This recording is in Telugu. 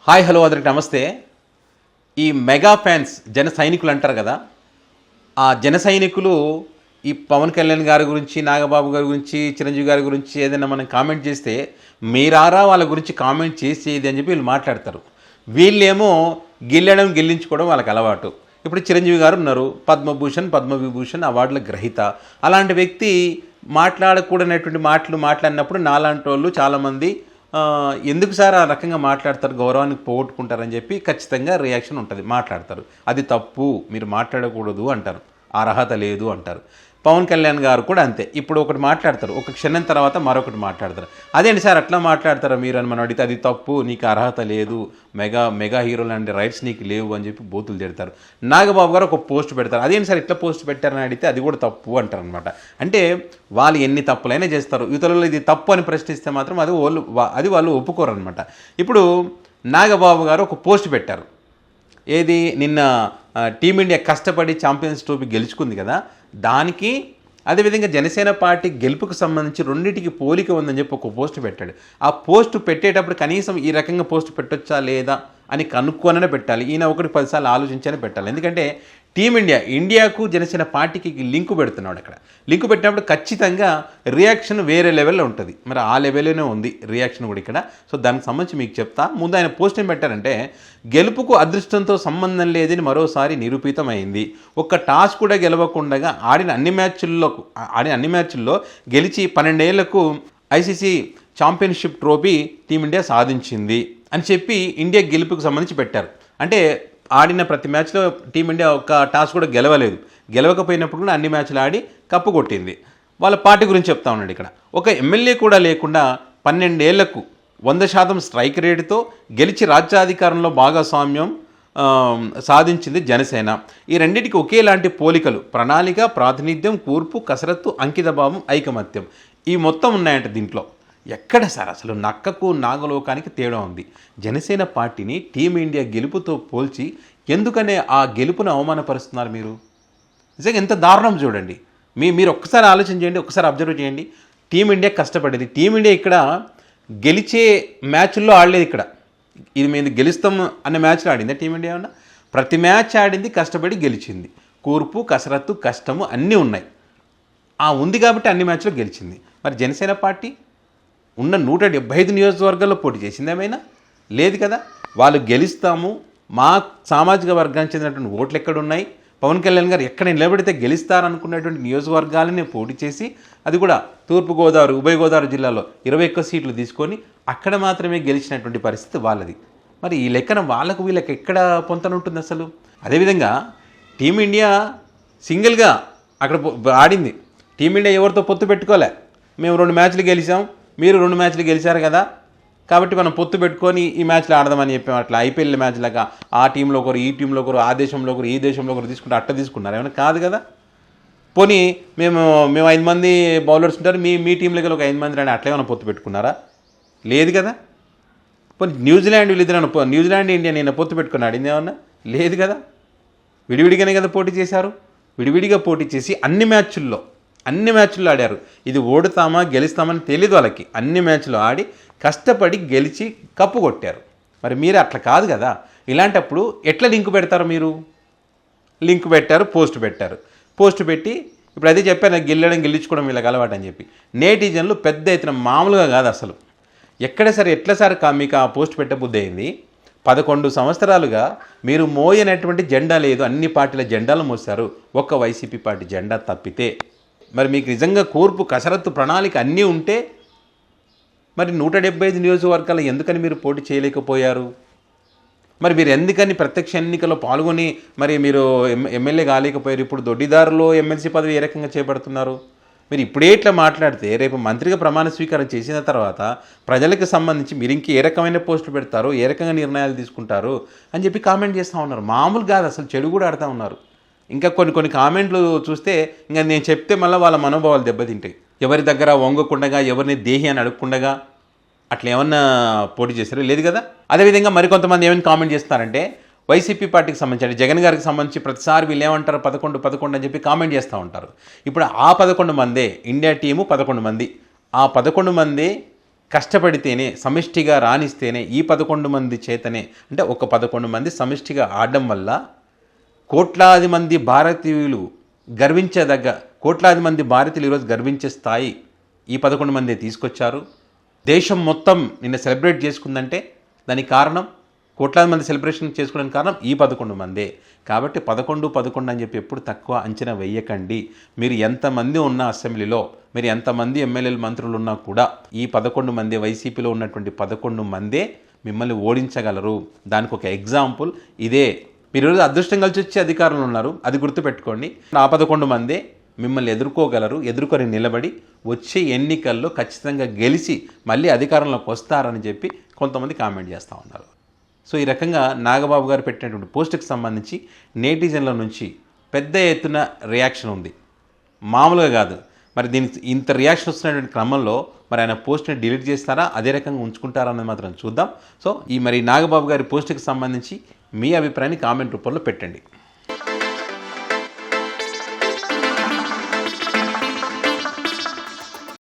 హాయ్ హలో అందరికి నమస్తే. ఈ మెగా ఫ్యాన్స్ జన సైనికులు అంటారు కదా, ఆ జన సైనికులు ఈ పవన్ కళ్యాణ్ గారి గురించి, నాగబాబు గారి గురించి, చిరంజీవి గారి గురించి ఏదైనా మనం కామెంట్ చేస్తే మీరారా వాళ్ళ గురించి కామెంట్ చేసేది అని చెప్పి వీళ్ళు మాట్లాడతారు. వీళ్ళేమో గెలించుకోవడం వాళ్ళకి అలవాటు. ఇప్పుడు చిరంజీవి గారు ఉన్నారు, పద్మభూషణ్ పద్మవిభూషణ్ అవార్డుల గ్రహీత. అలాంటి వ్యక్తి మాట్లాడకూడనటువంటి మాటలు మాట్లాడినప్పుడు నాలాంటి వాళ్ళు చాలామంది ఎందుకు సార్ ఆ రకంగా మాట్లాడతారు, గౌరవానికి పోగొట్టుకుంటారని చెప్పి ఖచ్చితంగా రియాక్షన్ ఉంటుంది, మాట్లాడతారు. అది తప్పు, మీరు మాట్లాడకూడదు అంటారు, అర్హత లేదు అంటారు. పవన్ కళ్యాణ్ గారు కూడా అంతే. ఇప్పుడు ఒకటి మాట్లాడతారు, ఒక క్షణం తర్వాత మరొకటి మాట్లాడతారు. అదేంటి సార్ అట్లా మాట్లాడతారా మీరు అని మనం అడిగితే అది తప్పు, నీకు అర్హత లేదు, మెగా హీరోలు అంటే రైట్స్ నీకు లేవు అని చెప్పి బూతులు తిడతారు. నాగబాబు గారు ఒక పోస్ట్ పెడతారు, అదేంటి సార్ ఇట్లా పోస్ట్ పెట్టారని అడిగితే అది కూడా తప్పు అంటారు అనమాట. అంటే వాళ్ళు ఎన్ని తప్పులైనా చేస్తారు, ఇతరులు ఇది తప్పు అని ప్రశ్నిస్తే మాత్రం అది వాళ్ళు ఒప్పుకోరు అనమాట. ఇప్పుడు నాగబాబు గారు ఒక పోస్ట్ పెట్టారు, ఏది నిన్న టీమిండియా కష్టపడి ఛాంపియన్స్ ట్రోఫీ గెలుచుకుంది కదా, దానికి అదేవిధంగా జనసేన పార్టీ గెలుపుకు సంబంధించి రెండింటికి పోలిక ఉందని చెప్పి ఒక పోస్ట్ పెట్టాడు. ఆ పోస్ట్ పెట్టేటప్పుడు కనీసం ఈ రకంగా పోస్ట్ పెట్టొచ్చా లేదా అని కనుక్కొననే పెట్టాలి. ఈయన 1-10 సార్లు ఆలోచించనే పెట్టాలి. ఎందుకంటే ఇండియాకు జనసేన పార్టీకి లింక్ పెడుతున్నాడు. అక్కడ లింక్ పెట్టినప్పుడు ఖచ్చితంగా రియాక్షన్ వేరే లెవెల్లో ఉంటుంది. మరి ఆ లెవెల్లోనే ఉంది రియాక్షన్ కూడా ఇక్కడ. సో దానికి సంబంధించి మీకు చెప్తా. ముందు ఆయన పోస్ట్ ఏం పెట్టారంటే, గెలుపుకు అదృష్టంతో సంబంధం లేదని మరోసారి నిరూపితమైంది. ఒక్క టాస్ కూడా గెలవకుండా ఆడిన అన్ని మ్యాచ్ల్లో గెలిచి 12 ఏళ్లకు ఐసీసీ ఛాంపియన్షిప్ ట్రోఫీ టీమిండియా సాధించింది అని చెప్పి ఇండియా గెలుపుకు సంబంధించి పెట్టారు. అంటే ఆడిన ప్రతి మ్యాచ్లో టీమిండియా ఒక్క టాస్ కూడా గెలవకపోయినప్పుడు కూడా అన్ని మ్యాచ్లు ఆడి కప్పు కొట్టింది. వాళ్ళ పార్టీ గురించి చెప్తా ఉన్నాడు ఇక్కడ. ఒక ఎమ్మెల్యే కూడా లేకుండా 12 ఏళ్లకు 100% స్ట్రైక్ రేటుతో గెలిచి రాజ్యాధికారంలో భాగస్వామ్యం సాధించింది జనసేన. ఈ రెండింటికి ఒకేలాంటి పోలికలు: ప్రణాళిక, ప్రాతినిధ్యం, కూర్పు, కసరత్తు, అంకితభావం, ఐకమత్యం. ఈ మొత్తం ఉన్నాయంట దీంట్లో. ఎక్కడ సార్ అసలు నక్కకు నాగలోకానికి తేడా ఉంది. జనసేన పార్టీని టీమిండియా గెలుపుతో పోల్చి ఎందుకనే ఆ గెలుపును అవమానపరుస్తున్నారు మీరు? నిజంగా ఎంత దారుణం చూడండి. మీరు ఒక్కసారి ఆలోచన చేయండి, ఒక్కసారి అబ్జర్వ్ చేయండి. టీమిండియా కష్టపడేది, టీమిండియా ఇక్కడ గెలిచే మ్యాచ్ల్లో ఆడలేదు. ఇక్కడ ఇది మేము గెలుస్తాం అనే మ్యాచ్లో ఆడిందా టీమిండియా? ఉన్న ప్రతి మ్యాచ్ ఆడింది, కష్టపడి గెలిచింది. కూర్పు, కసరత్తు, కష్టము అన్నీ ఉన్నాయి. ఉంది కాబట్టి అన్ని మ్యాచ్లో గెలిచింది. మరి జనసేన పార్టీ ఉన్న 175 నియోజకవర్గాల్లో పోటీ చేసింది ఏమైనా? లేదు కదా. వాళ్ళు గెలుస్తాము, మా సామాజిక వర్గానికి చెందినటువంటి ఓట్లు ఎక్కడున్నాయి, పవన్ కళ్యాణ్ గారు ఎక్కడ నిలబడితే గెలుస్తారనుకున్నటువంటి నియోజకవర్గాలని పోటీ చేసి, అది కూడా తూర్పుగోదావరి, ఉభయ గోదావరి జిల్లాలో 21 సీట్లు తీసుకొని అక్కడ మాత్రమే గెలిచినటువంటి పరిస్థితి వాళ్ళది. మరి ఈ లెక్కన వీళ్ళకి ఎక్కడ పొంతనుంటుంది అసలు? అదేవిధంగా టీమిండియా సింగిల్గా అక్కడ ఆడింది. టీమిండియా ఎవరితో పొత్తు పెట్టుకోలే. మేము 2 మ్యాచ్లు గెలిచాం, మీరు 2 మ్యాచ్లు గెలిచారు కదా, కాబట్టి మనం పొత్తు పెట్టుకొని ఈ మ్యాచ్లో ఆడదామని చెప్పాము. అట్లా ఐపీఎల్ మ్యాచ్లాగా ఆ టీంలో ఒకరు, ఈ టీంలో ఒకరు, ఆ దేశంలో ఒకరు, ఈ దేశంలో ఒకరు తీసుకుంటే అట్ట తీసుకున్నారు ఏమైనా? కాదు కదా. పోనీ మేము 5 మంది బౌలర్స్ ఉంటారు, మీ టీంలోకి ఒక 5 మంది రాని, అట్లా ఏమైనా పొత్తు పెట్టుకున్నారా? లేదు కదా. పోనీ న్యూజిలాండ్ ఇండియా నేను పొత్తు పెట్టుకున్నాడు ఇందేమన్నా? లేదు కదా. విడివిడిగానే కదా పోటీ చేశారు. విడివిడిగా పోటీ చేసి అన్ని మ్యాచ్ల్లో ఆడారు. ఇది ఓడుతామా గెలుస్తామని తెలియదు వాళ్ళకి. అన్ని మ్యాచ్లు ఆడి కష్టపడి గెలిచి కప్పు కొట్టారు. మరి మీరు అట్లా కాదు కదా. ఇలాంటప్పుడు ఎట్లా లింక్ పెడతారు మీరు? లింక్ పెట్టారు, పోస్ట్ పెట్టి ఇప్పుడు అదే చెప్పాను, గెలిచుకోవడం వీళ్ళకి అలవాటు అని చెప్పి నేటిజన్లు పెద్ద ఎత్తున, మామూలుగా కాదు అసలు. ఎట్లా సార్ మీకు ఆ పోస్ట్ పెట్టబుద్ధి అయింది? 11 సంవత్సరాలుగా మీరు మోయనటువంటి జెండా లేదు, అన్ని పార్టీల జెండాలు మోస్తారు, ఒక్క వైసీపీ పార్టీ జెండా తప్పితే. మరి మీకు నిజంగా కూర్పు, కసరత్తు, ప్రణాళిక అన్నీ ఉంటే మరి 175 నియోజకవర్గాలు ఎందుకని మీరు పోటీ చేయలేకపోయారు? మరి మీరు ఎందుకని ప్రత్యక్ష ఎన్నికల్లో పాల్గొని మరి మీరు ఎమ్మెల్యే కాలేకపోయారు? ఇప్పుడు దొడ్డిదారులో ఎమ్మెల్సీ పదవి ఏ రకంగా చేపడుతున్నారు? మీరు ఇప్పుడే ఇట్లా మాట్లాడితే రేపు మంత్రిగా ప్రమాణ స్వీకారం చేసిన తర్వాత ప్రజలకు సంబంధించి మీరు ఇంక ఏ రకమైన పోస్టులు పెడతారో, ఏ రకంగా నిర్ణయాలు తీసుకుంటారు అని చెప్పి కామెంట్ చేస్తూ ఉన్నారు. మామూలు కాదు అసలు, చెడు కూడా ఆడుతూ ఉన్నారు. ఇంకా కొన్ని కామెంట్లు చూస్తే ఇంకా నేను చెప్తే మళ్ళీ వాళ్ళ మనోభావాలు దెబ్బతింటాయి. ఎవరి దగ్గర వంగకుండగా, ఎవరిని దేహి అని అడగకుండగా అట్లా ఏమన్నా పోటీ చేశారు? లేదు కదా. అదేవిధంగా మరికొంతమంది ఏమైనా కామెంట్ చేస్తారంటే, వైసీపీ పార్టీకి సంబంధించి జగన్ గారికి సంబంధించి ప్రతిసారి వీళ్ళు ఏమంటారు, 11 అని చెప్పి కామెంట్ చేస్తూ ఉంటారు. ఇప్పుడు ఆ 11 మందే ఇండియా టీము, 11 మంది. ఆ 11 మంది కష్టపడితేనే సమిష్టిగా రాణిస్తేనే ఈ 11 మంది చేతనే, అంటే ఒక 11 మంది సమిష్టిగా ఆడడం వల్ల కోట్లాది మంది భారతీయులు గర్వించదగ్గ, కోట్లాది మంది భారతీయులు ఈరోజు గర్వించే స్థాయి ఈ 11 మంది తీసుకొచ్చారు. దేశం మొత్తం నిన్న సెలబ్రేట్ చేసుకుందంటే దానికి కారణం, కోట్లాది మంది సెలబ్రేషన్ చేసుకోవడానికి కారణం ఈ 11 మందే. కాబట్టి 11 అని చెప్పి ఎప్పుడు తక్కువ అంచనా వేయకండి. మీరు ఎంతమంది ఉన్న అసెంబ్లీలో, మీరు ఎంతమంది ఎమ్మెల్యేలు మంత్రులు ఉన్నా కూడా ఈ 11 మంది, వైసీపీలో ఉన్నటువంటి 11 మందే మిమ్మల్ని ఓడించగలరు. దానికి ఒక ఎగ్జాంపుల్ ఇదే. మీరు ఈరోజు అదృష్టం కలిసి వచ్చి అధికారంలో ఉన్నారు, అది గుర్తుపెట్టుకోండి. ఆ 11 మందే మిమ్మల్ని ఎదుర్కోగలరు. ఎదుర్కొని నిలబడి వచ్చే ఎన్నికల్లో ఖచ్చితంగా గెలిచి మళ్ళీ అధికారంలోకి వస్తారని చెప్పి కొంతమంది కామెంట్ చేస్తూ ఉన్నారు. సో ఈ రకంగా నాగబాబు గారు పెట్టినటువంటి పోస్టుకి సంబంధించి నేటిజన్ల నుంచి పెద్ద ఎత్తున రియాక్షన్ ఉంది, మామూలుగా కాదు. మరి దీనికి ఇంత రియాక్షన్ వస్తున్నటువంటి క్రమంలో మరి ఆయన పోస్ట్ని డిలీట్ చేస్తారా, అదే రకంగా ఉంచుకుంటారా అన్నది మాత్రం చూద్దాం. సో ఈ మరి నాగబాబు గారి పోస్టుకి సంబంధించి మీ అభిప్రాయాన్ని కామెంట్ రూపంలో పెట్టండి.